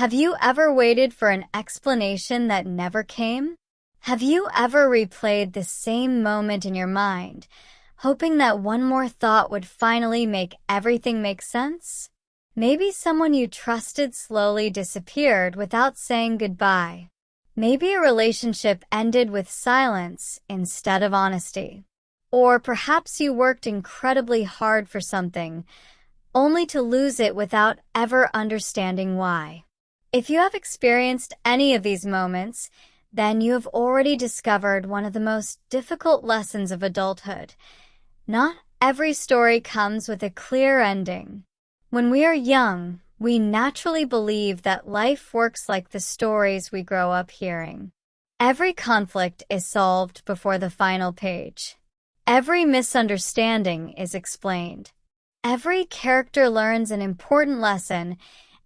Have you ever waited for an explanation that never came? Have you ever replayed the same moment in your mind, hoping that one more thought would finally make everything make sense? Maybe someone you trusted slowly disappeared without saying goodbye. Maybe a relationship ended with silence instead of honesty. Or perhaps you worked incredibly hard for something, only to lose it without ever understanding why. If you have experienced any of these moments, then you have already discovered one of the most difficult lessons of adulthood. Not every story comes with a clear ending. When we are young, we naturally believe that life works like the stories we grow up hearing. Every conflict is solved before the final page. Every misunderstanding is explained. Every character learns an important lesson,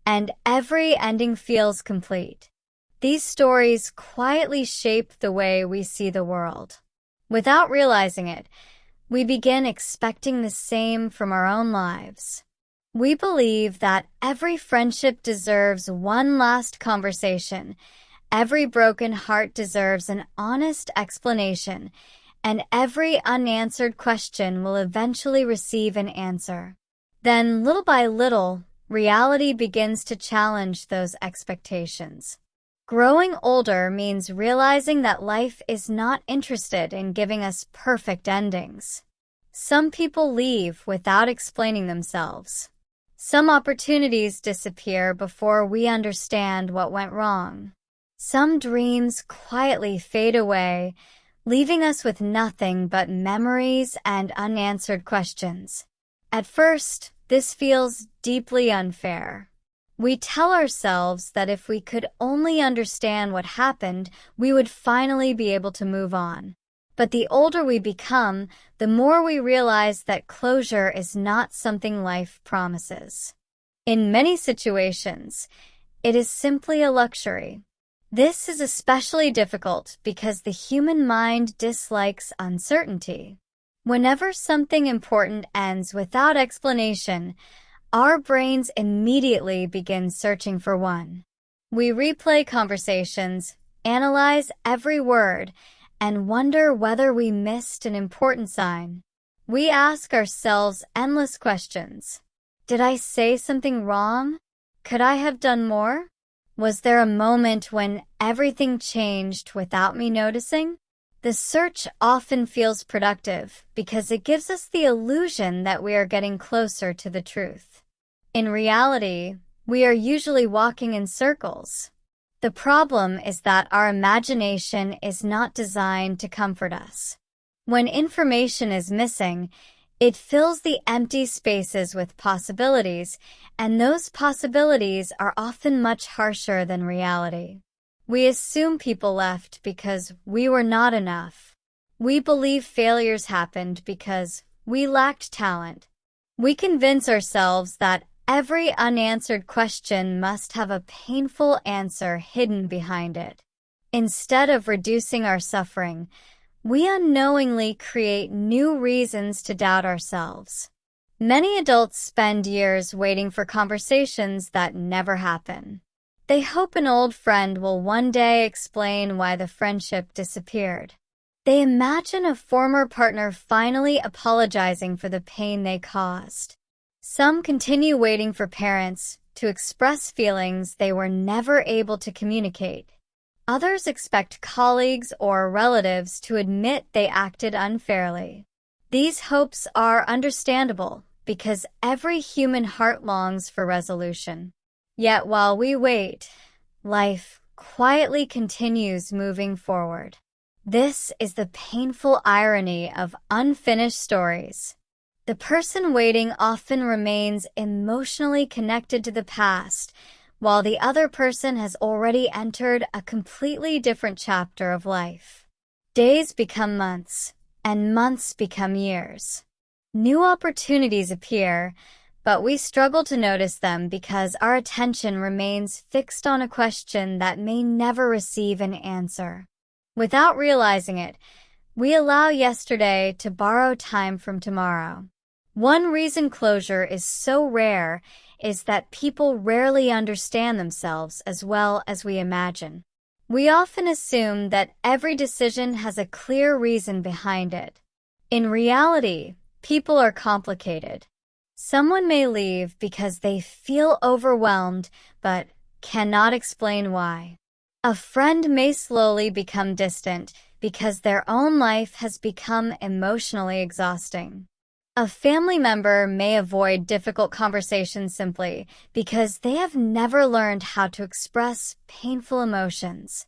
and every ending feels complete. These stories quietly shape the way we see the world. Without realizing it, we begin expecting the same from our own lives. We believe that every friendship deserves one last conversation, every broken heart deserves an honest explanation, and every unanswered question will eventually receive an answer. Then, little by little, reality begins to challenge those expectations. Growing older means realizing that life is not interested in giving us perfect endings. Some people leave without explaining themselves. Some opportunities disappear before we understand what went wrong. Some dreams quietly fade away, leaving us with nothing but memories and unanswered questions. At first, this feels deeply unfair. We tell ourselves that if we could only understand what happened, we would finally be able to move on. But the older we become, the more we realize that closure is not something life promises. In many situations, it is simply a luxury. This is especially difficult because the human mind dislikes uncertainty. Whenever something important ends without explanation, our brains immediately begin searching for one. We replay conversations, analyze every word, and wonder whether we missed an important sign. We ask ourselves endless questions. Did I say something wrong? Could I have done more? Was there a moment when everything changed without me noticing? The search often feels productive because it gives us the illusion that we are getting closer to the truth. In reality, we are usually walking in circles. The problem is that our imagination is not designed to comfort us. When information is missing, it fills the empty spaces with possibilities, and those possibilities are often much harsher than reality. We assume people left because we were not enough. We believe failures happened because we lacked talent. We convince ourselves that every unanswered question must have a painful answer hidden behind it. Instead of reducing our suffering, we unknowingly create new reasons to doubt ourselves. Many adults spend years waiting for conversations that never happen. They hope an old friend will one day explain why the friendship disappeared. They imagine a former partner finally apologizing for the pain they caused. Some continue waiting for parents to express feelings they were never able to communicate. Others expect colleagues or relatives to admit they acted unfairly. These hopes are understandable because every human heart longs for resolution. Yet while we wait, life quietly continues moving forward. This is the painful irony of unfinished stories. The person waiting often remains emotionally connected to the past, while the other person has already entered a completely different chapter of life. Days become months, and months become years. New opportunities appear, but we struggle to notice them because our attention remains fixed on a question that may never receive an answer. Without realizing it, we allow yesterday to borrow time from tomorrow. One reason closure is so rare is that people rarely understand themselves as well as we imagine. We often assume that every decision has a clear reason behind it. In reality, people are complicated. Someone may leave because they feel overwhelmed but cannot explain why. A friend may slowly become distant because their own life has become emotionally exhausting. A family member may avoid difficult conversations simply because they have never learned how to express painful emotions.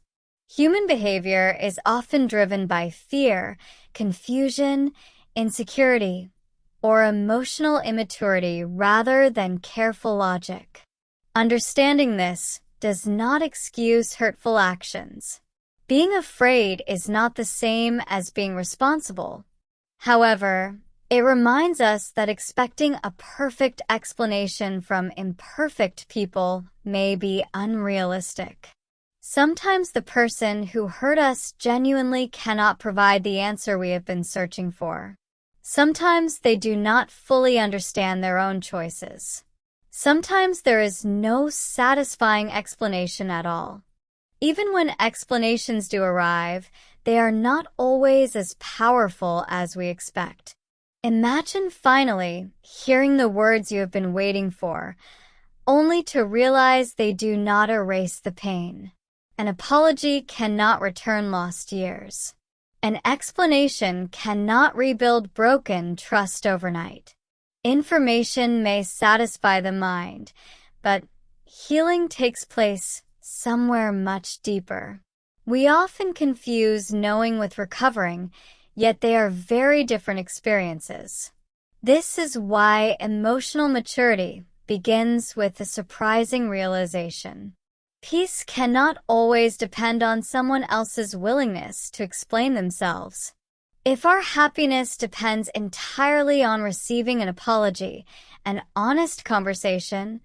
Human behavior is often driven by fear, confusion, insecurity, or emotional immaturity rather than careful logic. Understanding this does not excuse hurtful actions. Being afraid is not the same as being responsible. However, it reminds us that expecting a perfect explanation from imperfect people may be unrealistic. Sometimes the person who hurt us genuinely cannot provide the answer we have been searching for. Sometimes they do not fully understand their own choices. Sometimes there is no satisfying explanation at all. Even when explanations do arrive, they are not always as powerful as we expect. Imagine finally hearing the words you have been waiting for, only to realize they do not erase the pain. An apology cannot return lost years. An explanation cannot rebuild broken trust overnight. Information may satisfy the mind, but healing takes place somewhere much deeper. We often confuse knowing with recovering, yet they are very different experiences. This is why emotional maturity begins with a surprising realization. Peace cannot always depend on someone else's willingness to explain themselves. If our happiness depends entirely on receiving an apology, an honest conversation,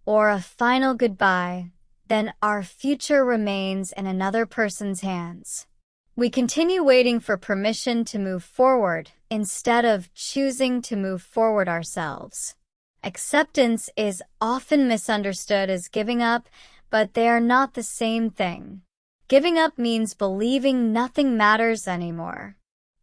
or a final goodbye, then our future remains in another person's hands. We continue waiting for permission to move forward instead of choosing to move forward ourselves. Acceptance is often misunderstood as giving up, but they are not the same thing. Giving up means believing nothing matters anymore.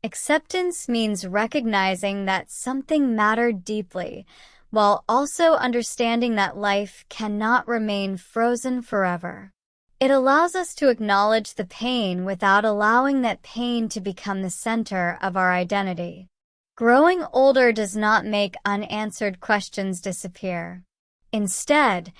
Acceptance means recognizing that something mattered deeply, while also understanding that life cannot remain frozen forever. It allows us to acknowledge the pain without allowing that pain to become the center of our identity. Growing older does not make unanswered questions disappear. Instead,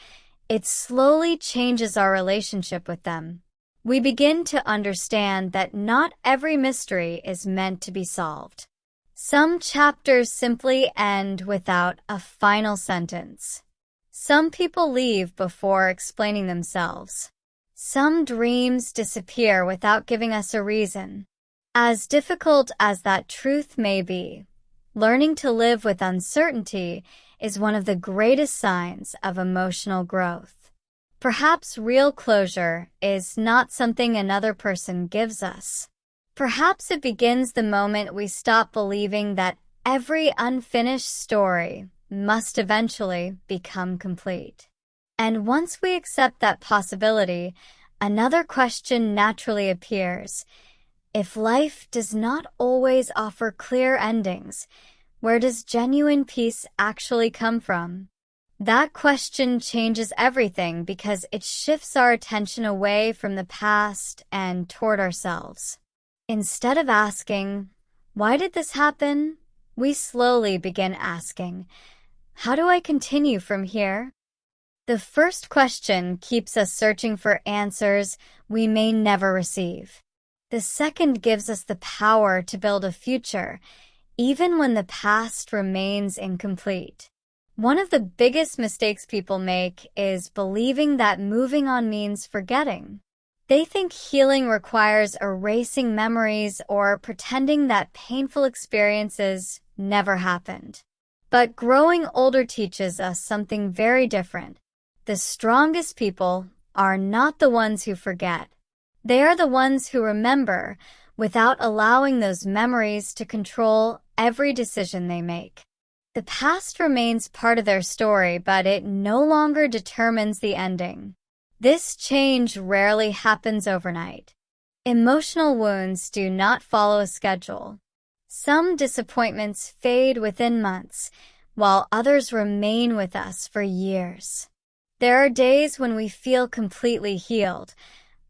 it slowly changes our relationship with them. We begin to understand that not every mystery is meant to be solved. Some chapters simply end without a final sentence. Some people leave before explaining themselves. Some dreams disappear without giving us a reason. As difficult as that truth may be, learning to live with uncertainty is one of the greatest signs of emotional growth. Perhaps real closure is not something another person gives us. Perhaps it begins the moment we stop believing that every unfinished story must eventually become complete. And once we accept that possibility, another question naturally appears. If life does not always offer clear endings, where does genuine peace actually come from? That question changes everything because it shifts our attention away from the past and toward ourselves. Instead of asking, "Why did this happen?" we slowly begin asking, "How do I continue from here?" The first question keeps us searching for answers we may never receive. The second gives us the power to build a future, even when the past remains incomplete. One of the biggest mistakes people make is believing that moving on means forgetting. They think healing requires erasing memories or pretending that painful experiences never happened. But growing older teaches us something very different. The strongest people are not the ones who forget. They are the ones who remember without allowing those memories to control every decision they make. The past remains part of their story, but it no longer determines the ending. This change rarely happens overnight. Emotional wounds do not follow a schedule. Some disappointments fade within months, while others remain with us for years. There are days when we feel completely healed,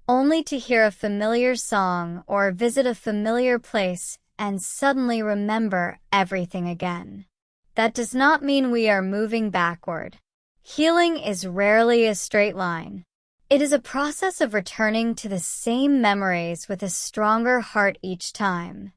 only to hear a familiar song or visit a familiar place and suddenly remember everything again. That does not mean we are moving backward. Healing is rarely a straight line. It is a process of returning to the same memories with a stronger heart each time.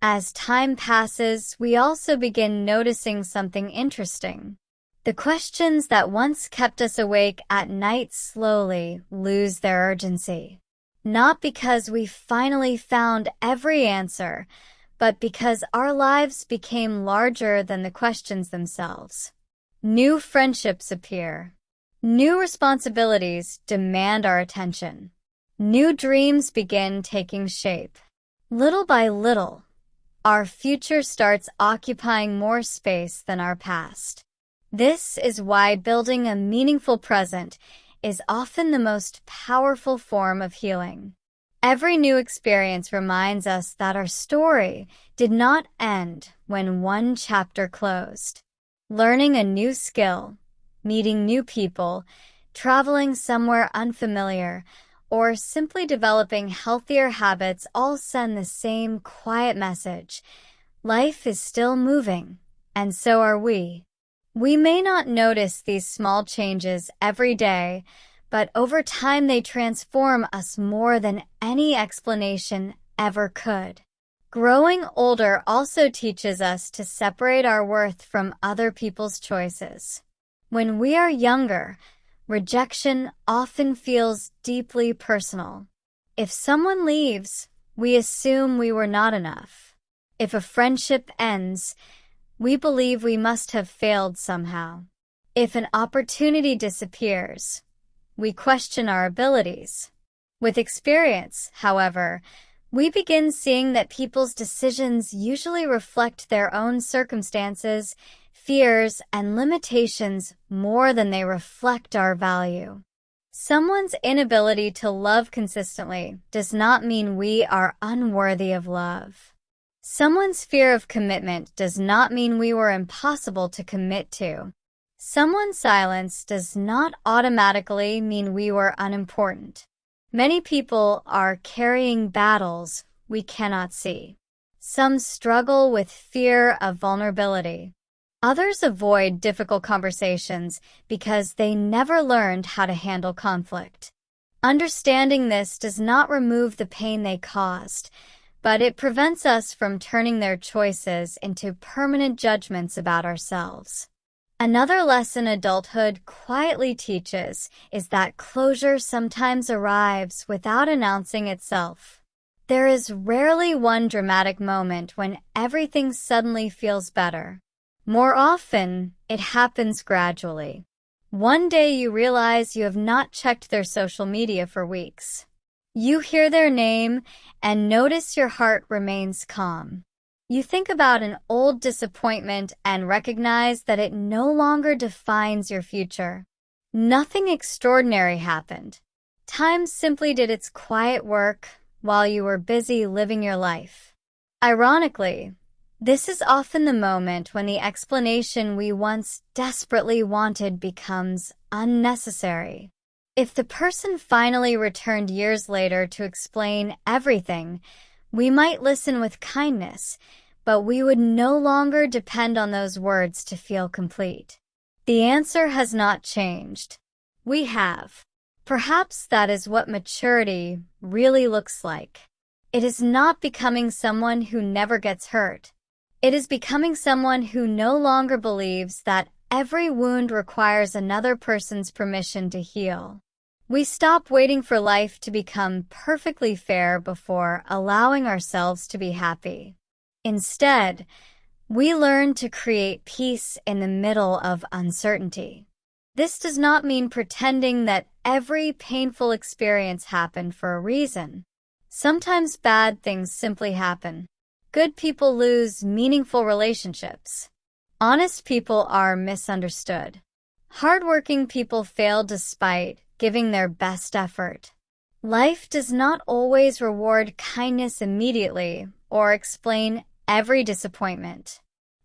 As time passes, we also begin noticing something interesting. The questions that once kept us awake at night slowly lose their urgency. Not because we finally found every answer, but because our lives became larger than the questions themselves. New friendships appear. New responsibilities demand our attention. New dreams begin taking shape. Little by little, our future starts occupying more space than our past. This is why building a meaningful present is often the most powerful form of healing. Every new experience reminds us that our story did not end when one chapter closed. Learning a new skill, meeting new people, traveling somewhere unfamiliar, or simply developing healthier habits all send the same quiet message. Life is still moving, and so are we. We may not notice these small changes every day, but over time they transform us more than any explanation ever could. Growing older also teaches us to separate our worth from other people's choices. When we are younger, rejection often feels deeply personal. If someone leaves, we assume we were not enough. If a friendship ends, we believe we must have failed somehow. If an opportunity disappears, we question our abilities. With experience, however, we begin seeing that people's decisions usually reflect their own circumstances, fears, and limitations more than they reflect our value. Someone's inability to love consistently does not mean we are unworthy of love. Someone's fear of commitment does not mean we were impossible to commit to. Someone's silence does not automatically mean we were unimportant. Many people are carrying battles we cannot see. Some struggle with fear of vulnerability. Others avoid difficult conversations because they never learned how to handle conflict. Understanding this does not remove the pain they caused, but it prevents us from turning their choices into permanent judgments about ourselves. Another lesson adulthood quietly teaches is that closure sometimes arrives without announcing itself. There is rarely one dramatic moment when everything suddenly feels better. More often, it happens gradually. One day you realize you have not checked their social media for weeks. You hear their name and notice your heart remains calm. You think about an old disappointment and recognize that it no longer defines your future. Nothing extraordinary happened. Time simply did its quiet work while you were busy living your life. Ironically, this is often the moment when the explanation we once desperately wanted becomes unnecessary. If the person finally returned years later to explain everything, we might listen with kindness, but we would no longer depend on those words to feel complete. The answer has not changed. We have. Perhaps that is what maturity really looks like. It is not becoming someone who never gets hurt. It is becoming someone who no longer believes that every wound requires another person's permission to heal. We stop waiting for life to become perfectly fair before allowing ourselves to be happy. Instead, we learn to create peace in the middle of uncertainty. This does not mean pretending that every painful experience happened for a reason. Sometimes bad things simply happen. Good people lose meaningful relationships. Honest people are misunderstood. Hardworking people fail despite giving their best effort. Life does not always reward kindness immediately or explain every disappointment.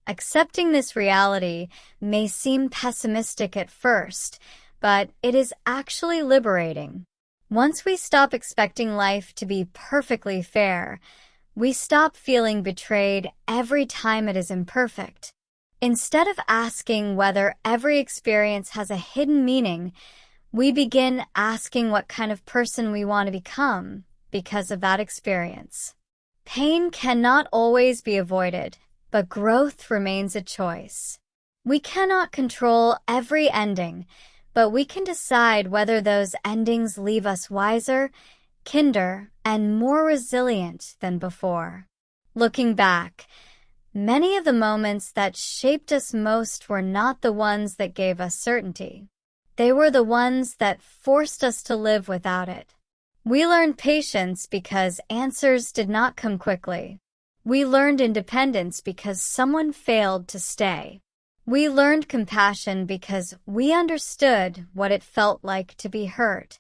Accepting this reality may seem pessimistic at first, but it is actually liberating. Once we stop expecting life to be perfectly fair, we stop feeling betrayed every time it is imperfect. Instead of asking whether every experience has a hidden meaning, we begin asking what kind of person we want to become because of that experience. Pain cannot always be avoided, but growth remains a choice. We cannot control every ending, but we can decide whether those endings leave us wiser, kinder, and more resilient than before. Looking back, many of the moments that shaped us most were not the ones that gave us certainty. They were the ones that forced us to live without it. We learned patience because answers did not come quickly. We learned independence because someone failed to stay. We learned compassion because we understood what it felt like to be hurt.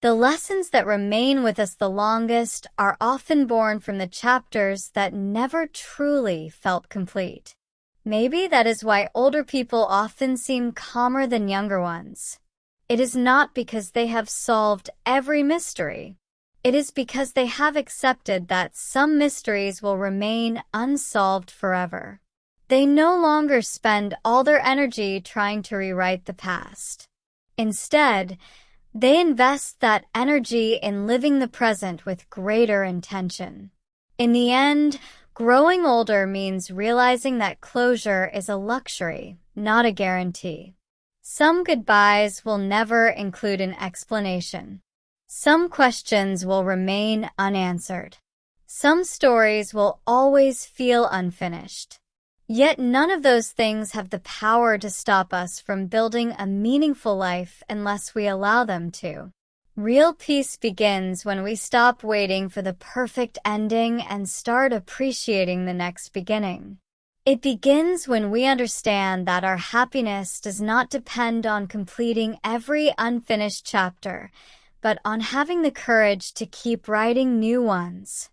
The lessons that remain with us the longest are often born from the chapters that never truly felt complete. Maybe that is why older people often seem calmer than younger ones. It is not because they have solved every mystery. It is because they have accepted that some mysteries will remain unsolved forever. They no longer spend all their energy trying to rewrite the past. Instead, they invest that energy in living the present with greater intention. In the end, growing older means realizing that closure is a luxury, not a guarantee. Some goodbyes will never include an explanation. Some questions will remain unanswered. Some stories will always feel unfinished. Yet none of those things have the power to stop us from building a meaningful life unless we allow them to. Real peace begins when we stop waiting for the perfect ending and start appreciating the next beginning. It begins when we understand that our happiness does not depend on completing every unfinished chapter, but on having the courage to keep writing new ones.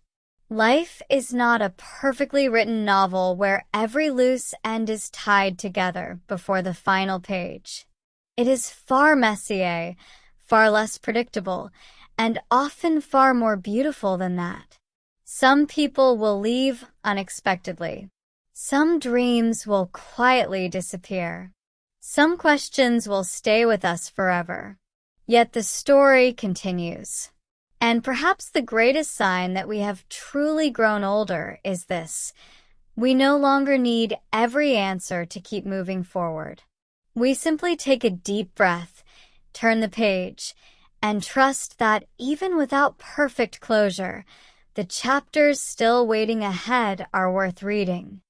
Life is not a perfectly written novel where every loose end is tied together before the final page. It is far messier, far less predictable, and often far more beautiful than that. Some people will leave unexpectedly. Some dreams will quietly disappear. Some questions will stay with us forever. Yet the story continues. And perhaps the greatest sign that we have truly grown older is this: we no longer need every answer to keep moving forward. We simply take a deep breath, turn the page, and trust that even without perfect closure, the chapters still waiting ahead are worth reading.